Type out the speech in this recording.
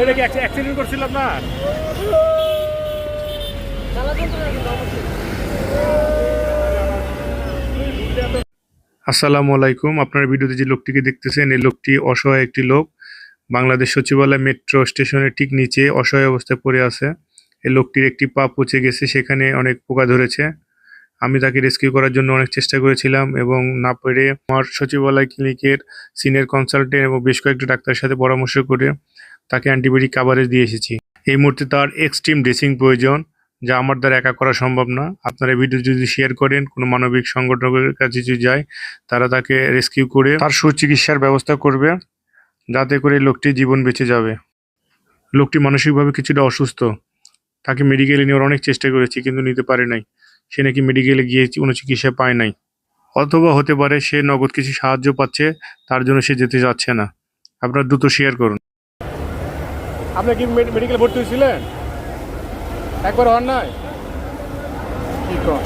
এটা কি অ্যাক্সিডেন্ট করছিল আপনার? আসসালামু আলাইকুম। আপনার ভিডিওতে যে লোকটিকে দেখতেছেন, এই লোকটি অসহায় একটি লোক। বাংলাদেশ সচিবালয় মেট্রো স্টেশনের ঠিক নিচে অসহায় অবস্থায় পড়ে আছে। এই লোকটির একটি পা পচে গেছে, সেখানে অনেক পোকা ধরেছে। আমি তাকে রেস্কিউ করার জন্য অনেক চেষ্টা করেছিলাম এবং না পেরে আমার সচিবালয় ক্লিনিকের সিনিয়র কনসালটেন্ট এবং বেশ কয়েকটি ডাক্তারের সাথে পরামর্শ করে তাকে অ্যান্টিবায়োটিক কাভারেজ দিয়ে এসেছি। এই মুহূর্তে তার এক্সট্রিম ড্রেসিং প্রয়োজন, যা আমার দ্বারা একা করা সম্ভব না। আপনারা এই ভিডিও যদি শেয়ার করেন, কোনো মানবিক সংগঠনের কাছে যদি যায়, তারা তাকে রেস্কিউ করে তার সুচিকিৎসার ব্যবস্থা করবে, যাতে করে লোকটির জীবন বেঁচে যাবে। লোকটি মানসিকভাবে কিছুটা অসুস্থ। তাকে মেডিকেলে নেওয়ার অনেক চেষ্টা করেছি, কিন্তু নিতে পারে নাই। সে নাকি মেডিকেলে গিয়ে কোনো চিকিৎসা পায় নাই, অথবা হতে পারে সে নগদ কিছু সাহায্য পাচ্ছে, তার জন্য সে যেতে যাচ্ছে না। আপনারা দ্রুত শেয়ার করুন। আপনি কি মেডিকেলে ভর্তি হয়েছিলেন? একবার হন নাই? কি কর?